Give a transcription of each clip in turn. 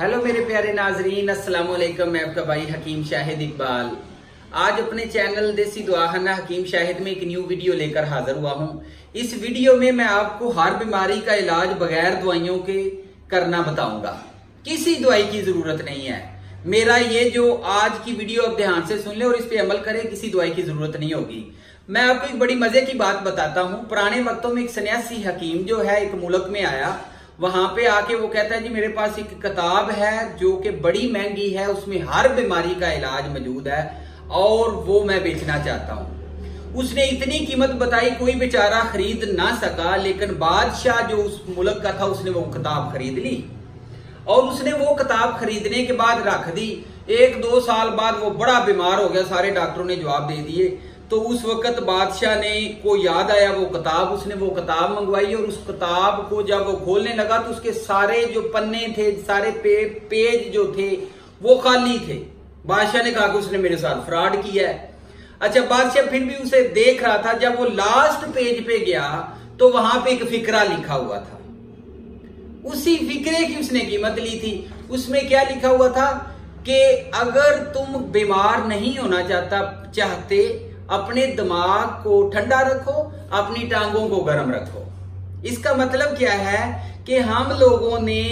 Hello मेरे प्यारे नाजरीन, अस्सलाम वालेकुम। मैं आपका भाई हकीम शाहिद इकबाल आज अपने चैनल देसी दुआखाना हकीम शाहिद में एक न्यू वीडियो लेकर हाजिर हुआ हूं। इस वीडियो में मैं आपको हर बीमारी का इलाज बगैर दवाइयों के करना बताऊंगा। किसी दवाई की जरूरत नहीं है। मेरा ये जो आज की वीडियो आप ध्यान से सुन ले और इस पे अमल करें, किसी दवाई की जरूरत नहीं होगी। मैं आपको एक बड़ी मजे की बात बताता हूँ। पुराने वक्तों में एक सन्यासी हकीम जो है एक मुल्क में आया, वहां पे आके वो कहता है जी मेरे पास एक किताब है जो कि बड़ी महंगी है, उसमें हर बीमारी का इलाज मौजूद है और वो मैं बेचना चाहता हूं। उसने इतनी कीमत बताई, कोई बेचारा खरीद ना सका, लेकिन बादशाह जो उस मुल्क का था उसने वो किताब खरीद ली और उसने वो किताब खरीदने के बाद रख दी। 1-2 साल बाद वो बड़ा बीमार हो गया, सारे डॉक्टरों ने जवाब दे दिए। तो उस वक्त बादशाह ने को याद आया वो किताब, उसने वो किताब मंगवाई और उस किताब को जब वो खोलने लगा तो उसके सारे जो पन्ने थे, सारे पेज जो थे वो खाली थे। बादशाह ने कहा कि उसने मेरे साथ फ्रॉड किया है। अच्छा, बादशाह फिर भी उसे देख रहा था। जब वो लास्ट पेज पे गया तो वहां पे एक फिकरा लिखा हुआ था। उसी फिक्रे की उसने कीमत ली थी। उसमें क्या लिखा हुआ था कि अगर तुम बीमार नहीं होना चाहते, अपने दिमाग को ठंडा रखो, अपनी टांगों को गर्म रखो। इसका मतलब क्या है कि हम लोगों ने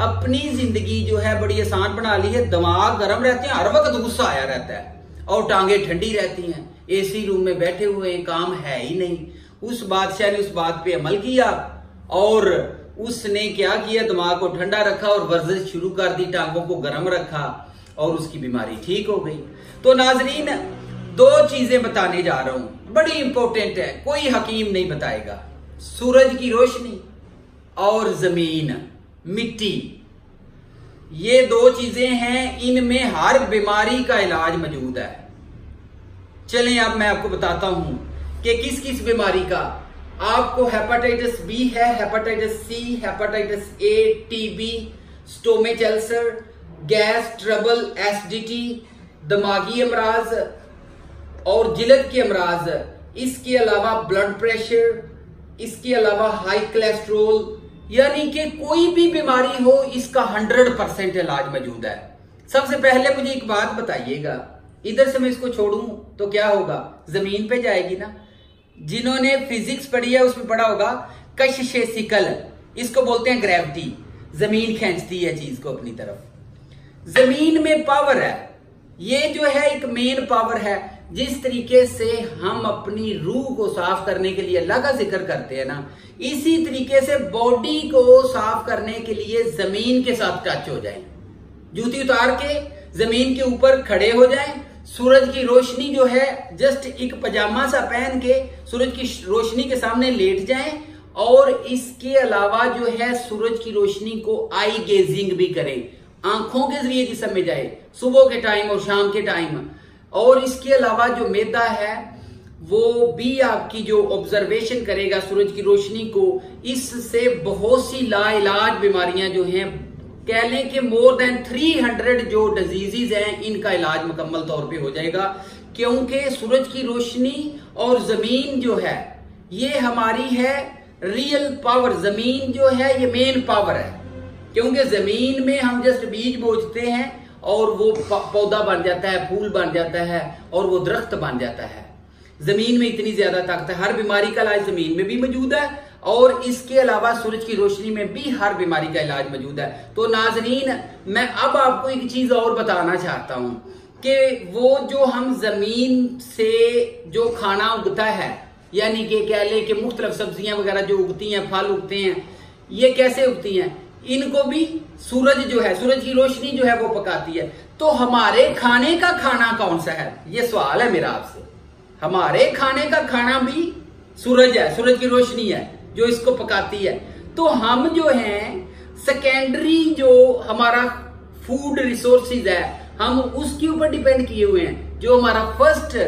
अपनी जिंदगी जो है बड़ी आसान बना ली है। दिमाग गर्म रहते हैं, हर वक्त गुस्सा आया रहता है और टांगे ठंडी रहती हैं। एसी रूम में बैठे हुए हैं, काम है ही नहीं। उस बादशाह ने उस बात पे अमल किया और उसने क्या किया, दिमाग को ठंडा रखा और वर्जिश शुरू कर दी, टांगों को गर्म रखा और उसकी बीमारी ठीक हो गई। तो नाजरीन, 2 चीजें बताने जा रहा हूं, बड़ी इंपॉर्टेंट है, कोई हकीम नहीं बताएगा। सूरज की रोशनी और जमीन, मिट्टी, ये 2 चीजें हैं, इनमें हर बीमारी का इलाज मौजूद है। चलें अब मैं आपको बताता हूं कि किस किस बीमारी का। आपको हेपेटाइटिस बी है, hepatitis C, hepatitis A, TB, stomach ulcer, gas trouble, acidity, दिमागी अमराज और जिल्द के अमराज, इसके अलावा ब्लड प्रेशर, इसके अलावा हाई कोलेस्ट्रोल, यानी कि कोई भी बीमारी हो इसका 100% इलाज मौजूद है। सबसे पहले मुझे एक बात बताइएगा, इधर से मैं इसको छोड़ूं तो क्या होगा, जमीन पे जाएगी ना। जिन्होंने फिजिक्स पढ़ी है उसमें पढ़ा होगा कशिश सिकल, इसको बोलते हैं ग्रेविटी। जमीन खींचती है चीज को अपनी तरफ। जमीन में पावर है, ये जो है एक मेन पावर है। जिस तरीके से हम अपनी रूह को साफ करने के लिए अल्लाह का जिक्र करते हैं ना, इसी तरीके से बॉडी को साफ करने के लिए जमीन के साथ टच हो जाएं। जूती उतार के जमीन के ऊपर खड़े हो जाएं। सूरज की रोशनी जो है, जस्ट एक पजामा सा पहन के सूरज की रोशनी के सामने लेट जाएं और इसके अलावा जो है सूरज की रोशनी को आई गेजिंग भी करें, आंखों के जरिए जिस्म में जाए, सुबह के टाइम और शाम के टाइम। और इसके अलावा जो मैदा है वो भी आपकी जो ऑब्जर्वेशन करेगा सूरज की रोशनी को, इससे बहुत सी लाइलाज बीमारियां जो हैं, कह लें कि मोर देन 300 जो डिजीजेज हैं, इनका इलाज मुकम्मल तौर पे हो जाएगा। क्योंकि सूरज की रोशनी और जमीन जो है ये हमारी है रियल पावर। जमीन जो है ये मेन पावर है, क्योंकि जमीन में हम जस्ट बीज बोते हैं और वो पौधा बन जाता है, फूल बन जाता है और वो दरख्त बन जाता है। जमीन में इतनी ज्यादा ताकत है। हर बीमारी का इलाज जमीन में भी मौजूद है और इसके अलावा सूरज की रोशनी में भी हर बीमारी का इलाज मौजूद है। तो नाजरीन, मैं अब आपको एक चीज और बताना चाहता हूं कि वो जो हम जमीन से जो खाना उगता है, यानी कि कह ले कि मुख्तलिफ सब्जियां वगैरह जो उगती हैं, फल उगते हैं, ये कैसे उगती हैं, इनको भी सूरज जो है, सूरज की रोशनी जो है वो पकाती है। तो हमारे खाने का खाना कौन सा है, ये सवाल है मेरा आपसे। हमारे खाने का खाना भी सूरज है, सूरज की रोशनी है जो इसको पकाती है। तो हम जो हैं सेकेंडरी जो हमारा फूड रिसोर्सेज है, हम उसके ऊपर डिपेंड किए हुए हैं। जो हमारा फर्स्ट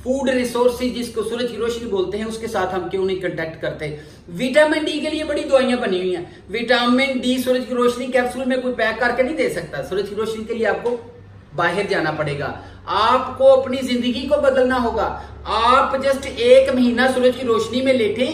फूड रिसोर्सेज जिसको सूरज की रोशनी बोलते हैं, उसके साथ हम क्यों नहीं कांटेक्ट करते। विटामिन डी के लिए बड़ी दवाइयां बनी हुई हैं। विटामिन डी सूरज की रोशनी कैप्सूल में कोई पैक करके नहीं दे सकता। सूरज की रोशनी के लिए आपको बाहर जाना पड़ेगा, आपको अपनी जिंदगी को बदलना होगा। आप जस्ट 1 महीना सूरज की रोशनी में लेटे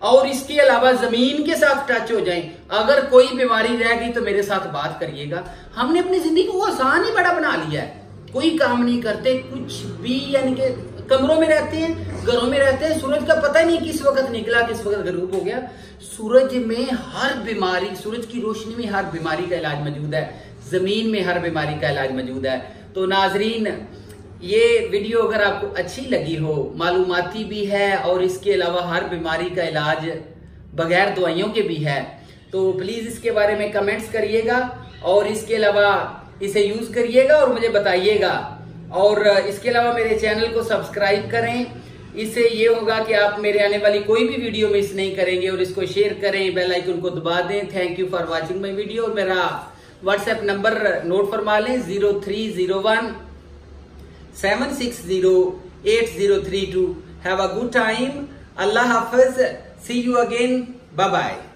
और इसके अलावा जमीन के साथ टच हो जाएं। अगर कोई बीमारी रह गई तो मेरे साथ बात करिएगा। हमने अपनी जिंदगी को आसान ही बड़ा बना लिया है, कोई काम नहीं करते कुछ भी, यानी कि कमरों में रहते हैं, घरों में रहते हैं। सूरज का पता ही नहीं किस वक्त निकला, किस वक्त गरूब हो गया। सूरज में हर बीमारी, सूरज की रोशनी में हर बीमारी का इलाज मौजूद है, जमीन में हर बीमारी का इलाज मौजूद है। तो नाजरीन, ये वीडियो अगर आपको अच्छी लगी हो, मालूमाती भी है और इसके अलावा हर बीमारी का इलाज बगैर दवाइयों के भी है, तो प्लीज इसके बारे में कमेंट्स करिएगा और इसके अलावा इसे यूज करिएगा और मुझे बताइएगा। और इसके अलावा मेरे चैनल को सब्सक्राइब करें, इससे ये होगा कि आप मेरे आने वाली कोई भी वीडियो मिस नहीं करेंगे। और इसको शेयर करें, बेल आइकन को दबा दें। Thank you for watching my video. और मेरा व्हाट्सएप नंबर नोट फरमा लें, 0301 7608032। Have a good time. अल्लाह हाफिज। See you again. Bye bye.